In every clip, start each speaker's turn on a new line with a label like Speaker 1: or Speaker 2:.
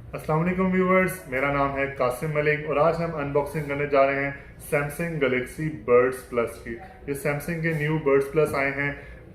Speaker 1: अस्सलाम वालेकुम व्यूवर्स, मेरा नाम है कासिम मलिक और आज हम अनबॉक्सिंग करने जा रहे हैं सैमसंग गैलेक्सी बर्ड्स प्लस की। ये सैमसंग के न्यू बर्ड्स प्लस आए हैं।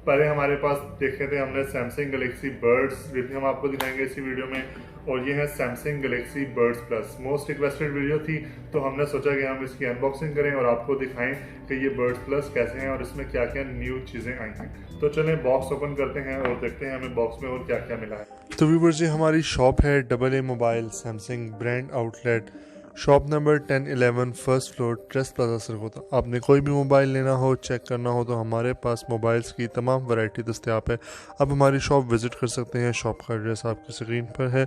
Speaker 1: पहले हमारे पास देखे थे हमने सैमसंग गैलेक्सी बर्ड्स, ये भी हम आपको दिखाएंगे इसी वीडियो में। और ये है Samsung Galaxy birds plus. Most requested video थी तो हमने सोचा कि हम इसकी अनबॉक्सिंग करें और आपको दिखाएं कि ये बर्ड्स प्लस कैसे हैं और इसमें क्या क्या न्यू चीज़ें आई हैं। तो चलें बॉक्स ओपन करते हैं और देखते हैं हमें बॉक्स में और क्या क्या मिला है। तो व्यूवर्स, ये हमारी शॉप है AA mobile Samsung brand outlet, shop number 1011 first floor trust plaza Sargodha. आपने कोई भी मोबाइल लेना हो, चेक करना हो तो हमारे पास मोबाइल्स की तमाम वैरायटी दस्तियाब है। आप हमारी शॉप विज़िट कर सकते हैं। शॉप का एड्रेस आपकी स्क्रीन पर है,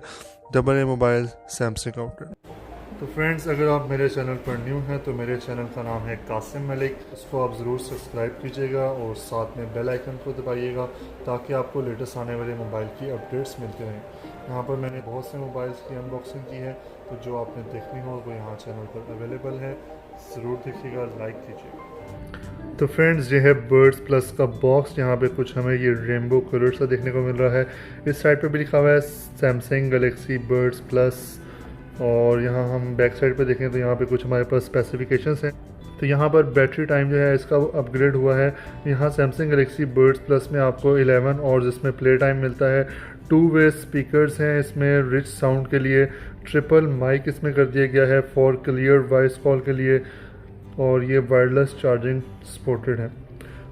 Speaker 1: AA मोबाइल सैमसंग आउटलेट। तो फ्रेंड्स, अगर आप मेरे चैनल पर न्यू हैं तो मेरे चैनल का नाम है कासिम मलिक। इसको आप ज़रूर सब्सक्राइब कीजिएगा और साथ में बेल आइकन को दबाइएगा ताकि आपको लेटेस्ट आने वाले मोबाइल की अपडेट्स मिलते रहें। यहाँ पर मैंने बहुत से मोबाइल्स की अनबॉक्सिंग की है, तो जो आपने देखनी हो वो यहाँ चैनल पर अवेलेबल है। ज़रूर देखिएगा, लाइक कीजिएगा। तो फ्रेंड्स, ये है बर्ड्स प्लस का बॉक्स। यहाँ पे कुछ हमें ये रेनबो कलर सा देखने को मिल रहा है। इस साइड पे भी लिखा हुआ है सैमसंग गैलेक्सी बर्ड्स प्लस। और यहाँ हम बैक साइड पे देखें तो यहाँ पे कुछ हमारे पास स्पेसिफिकेशंस हैं। तो यहाँ पर बैटरी टाइम जो है इसका अपग्रेड हुआ है। यहाँ सैमसंग गैलेक्सी बर्ड्स प्लस में आपको 11 और जिसमें प्ले टाइम मिलता है। 2 वे स्पीकर्स हैं इसमें रिच साउंड के लिए। ट्रिपल माइक इसमें कर दिया गया है फॉर क्लियर वॉइस कॉल के लिए। और ये वायरलेस चार्जिंग सपोर्टेड है।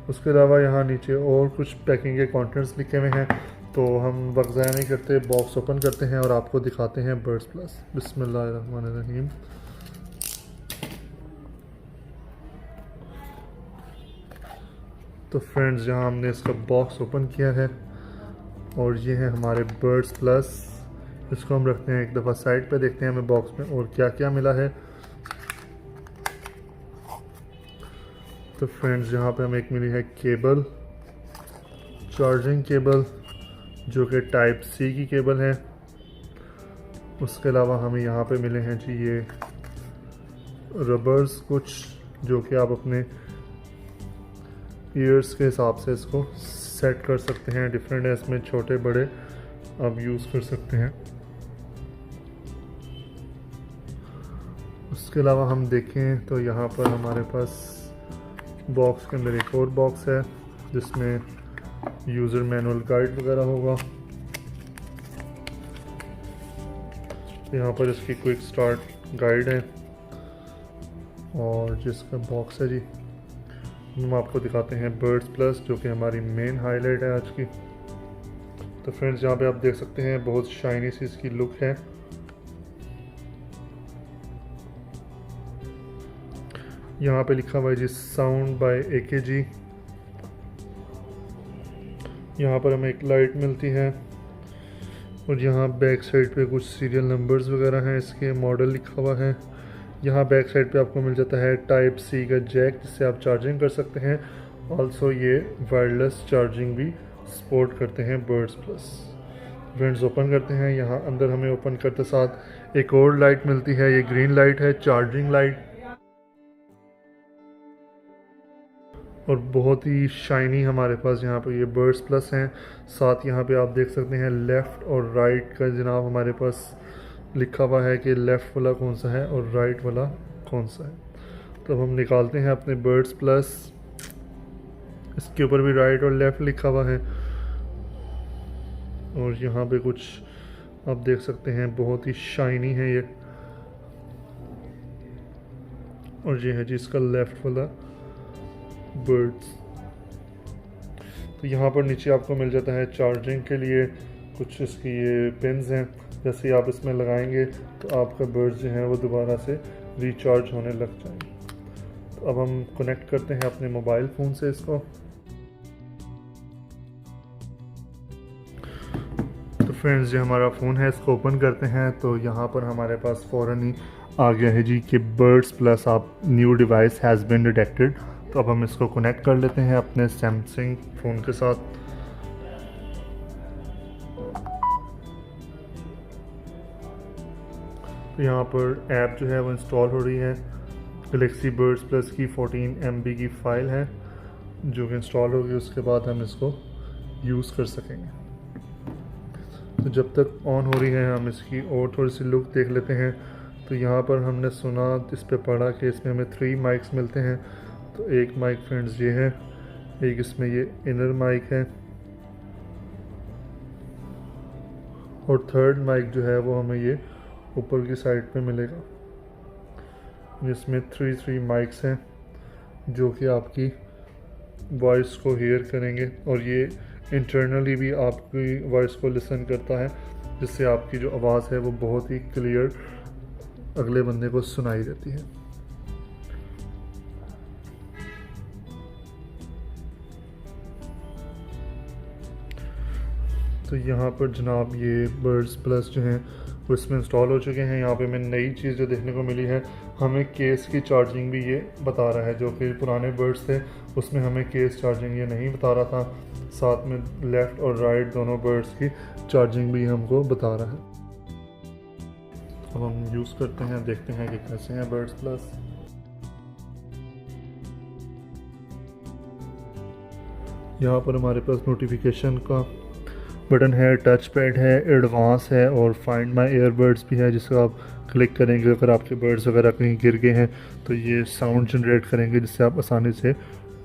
Speaker 1: उसके अलावा यहाँ नीचे और कुछ पैकिंग के कंटेंट्स लिखे हुए हैं। तो हम वक्त ज़ाया नहीं करते, बॉक्स ओपन करते हैं और आपको दिखाते हैं बर्ड्स प्लस। बिस्मिल्लाहिर्रहमानिर्रहीम। तो फ्रेंड्स, यहाँ हमने इसका बॉक्स ओपन किया है और ये है हमारे बर्ड्स प्लस। इसको हम रखते हैं एक दफ़ा साइड पे, देखते हैं हमें बॉक्स में और क्या क्या मिला है। तो फ्रेंड्स, यहाँ पे हमें एक मिली है केबल, चार्जिंग केबल जो कि टाइप सी की केबल है। उसके अलावा हमें यहाँ पे मिले हैं जी ये रबर्स कुछ, जो कि आप अपने ईयर्स के हिसाब से इसको सेट कर सकते हैं। डिफरेंट है इसमें, छोटे बड़े आप यूज़ कर सकते हैं। उसके अलावा हम देखें तो यहाँ पर हमारे पास बॉक्स के अंदर एक और बॉक्स है जिसमें यूज़र मैनुअल गाइड वगैरह होगा। यहाँ पर इसकी क्विक स्टार्ट गाइड है और जिसका बॉक्स है जी, हम आपको दिखाते हैं बर्ड्स प्लस, जो कि हमारी मेन हाईलाइट है आज की। तो फ्रेंड्स, यहाँ पे आप देख सकते हैं बहुत शाइनी सी इसकी लुक है। यहाँ पे लिखा हुआ है जी साउंड बाय AKG। यहाँ पर हमें एक लाइट मिलती है और यहाँ बैक साइड पे कुछ सीरियल नंबर्स वगैरह हैं, इसके मॉडल लिखा हुआ है। यहाँ बैक साइड पे आपको मिल जाता है टाइप सी का जैक जिससे आप चार्जिंग कर सकते हैं। ऑल्सो ये वायरलेस चार्जिंग भी सपोर्ट करते हैं बर्ड्स प्लस। फ्रेंड्स, ओपन करते हैं। यहाँ अंदर हमें ओपन करते साथ एक और लाइट मिलती है, ये ग्रीन लाइट है, चार्जिंग लाइट, और बहुत ही शाइनी हमारे पास यहाँ पे ये बर्ड्स प्लस हैं। साथ यहाँ पे आप देख सकते हैं लेफ़्ट और राइट का जनाब हमारे पास लिखा हुआ है कि लेफ़्ट वाला कौन सा है और राइट वाला कौन सा है। तो हम निकालते हैं अपने बर्ड्स प्लस। इसके ऊपर भी राइट और लेफ़्ट लिखा हुआ है और यहाँ पे कुछ आप देख सकते हैं बहुत ही शाइनी है ये। और ये है जी इसका लेफ़्ट वाला बर्ड्स। तो यहाँ पर नीचे आपको मिल जाता है चार्जिंग के लिए कुछ इसकी ये पिन्स हैं। जैसे आप इसमें लगाएंगे तो आपका बर्ड्स जो है वो दोबारा से रिचार्ज होने लग जाएंगे। तो अब हम कनेक्ट करते हैं अपने मोबाइल फ़ोन से इसको। तो फ्रेंड्स, ये हमारा फ़ोन है, इसको ओपन करते हैं तो यहाँ पर हमारे पास फ़ौरन ही आ गया है जी कि बर्ड्स प्लस आप new device has been detected. तो अब हम इसको कनेक्ट कर लेते हैं अपने सैमसंग फ़ोन के साथ। तो यहाँ पर ऐप जो है वो इंस्टॉल हो रही है। गैलेक्सी बर्ड्स प्लस की 14 MB की फ़ाइल है जो कि इंस्टॉल होगी, उसके बाद हम इसको यूज़ कर सकेंगे। तो जब तक ऑन हो रही है हम इसकी और थोड़ी सी लुक देख लेते हैं। तो यहाँ पर हमने सुना, इस पे पढ़ा कि इसमें हमें 3 माइक्स मिलते हैं। तो एक माइक फ्रेंड्स ये है, एक इसमें ये इनर माइक है, और थर्ड माइक जो है वो हमें ये ऊपर की साइड पे मिलेगा। इसमें 3 माइक्स हैं जो कि आपकी वॉइस को हेयर करेंगे, और ये इंटरनली भी आपकी वॉइस को लिसन करता है, जिससे आपकी जो आवाज़ है वो बहुत ही क्लियर अगले बंदे को सुनाई देती है। तो यहाँ पर जनाब ये बर्ड्स प्लस जो हैं वो इसमें इंस्टॉल हो चुके हैं। यहाँ पे मैं नई चीज़ जो देखने को मिली है, हमें केस की चार्जिंग भी ये बता रहा है। जो कि पुराने बर्ड्स थे उसमें हमें केस चार्जिंग ये नहीं बता रहा था। साथ में लेफ़्ट और राइट दोनों बर्ड्स की चार्जिंग भी हमको बता रहा है। अब हम यूज़ करते हैं, देखते हैं कि कैसे हैं बर्ड्स प्लस। यहाँ पर हमारे पास नोटिफिकेशन का बटन है, टच पैड है, एडवांस है, और फाइंड माय ईयरबड्स भी है, जिसको आप क्लिक करेंगे अगर आपके बर्ड्स वगैरह कहीं गिर गए हैं तो ये साउंड जनरेट करेंगे, जिससे आप आसानी से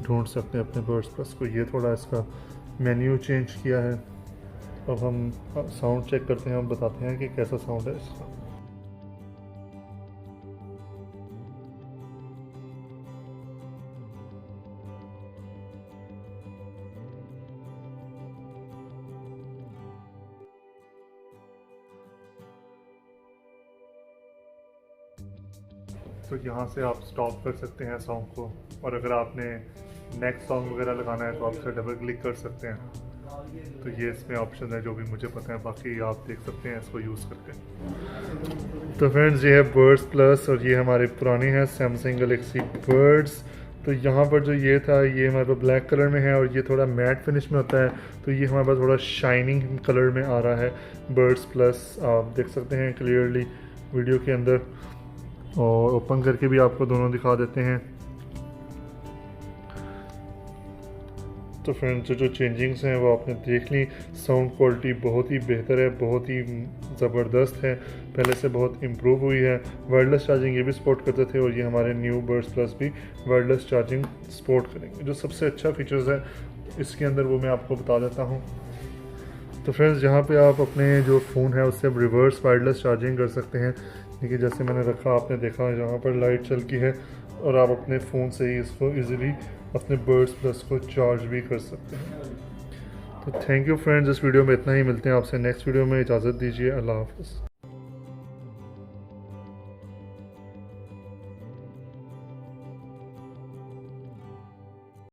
Speaker 1: ढूंढ सकते हैं अपने बर्ड्स प्लस को। ये थोड़ा इसका मेन्यू चेंज किया है। अब हम साउंड चेक करते हैं, हम बताते हैं कि कैसा साउंड है इसका। तो यहाँ से आप स्टॉप कर सकते हैं सॉन्ग को, और अगर आपने नेक्स्ट सॉन्ग वगैरह लगाना है तो आप इसे डबल क्लिक कर सकते हैं। तो ये इसमें ऑप्शन है जो भी मुझे पता है, बाकी आप देख सकते हैं इसको यूज़ करके। तो फ्रेंड्स ये है बर्ड्स प्लस, और ये हमारी पुरानी है सैमसंग गैलेक्सी बर्ड्स। तो यहाँ पर जो ये था ये हमारे पास ब्लैक कलर में है, और ये थोड़ा मैट फिनिश में होता है। तो ये हमारे पास थोड़ा शाइनिंग कलर में आ रहा है बर्ड्स प्लस, आप देख सकते हैं क्लियरली वीडियो के अंदर। और ओपन करके भी आपको दोनों दिखा देते हैं। तो फ्रेंड्स जो चेंजिंग्स हैं वो आपने देख ली। साउंड क्वालिटी बहुत ही बेहतर है, बहुत ही ज़बरदस्त है, पहले से बहुत इम्प्रूव हुई है। वायरलेस चार्जिंग ये भी सपोर्ट करते थे, और ये हमारे न्यू बर्ड्स प्लस भी वायरलेस चार्जिंग सपोर्ट करेंगे। जो सबसे अच्छा फीचर्स है इसके अंदर वो मैं आपको बता देता हूँ। तो फ्रेंड्स यहाँ पे आप अपने जो फ़ोन है उससे रिवर्स वायरलेस चार्जिंग कर सकते हैं। देखिए जैसे मैंने रखा, आपने देखा यहाँ पर लाइट चल की है, और आप अपने फ़ोन से ही इसको इजीली अपने बर्ड्स प्लस को चार्ज भी कर सकते हैं। तो थैंक यू फ्रेंड्स, इस वीडियो में इतना ही। मिलते हैं आपसे नेक्स्ट वीडियो में, इजाज़त दीजिए, अल्लाह हाफ़िज़।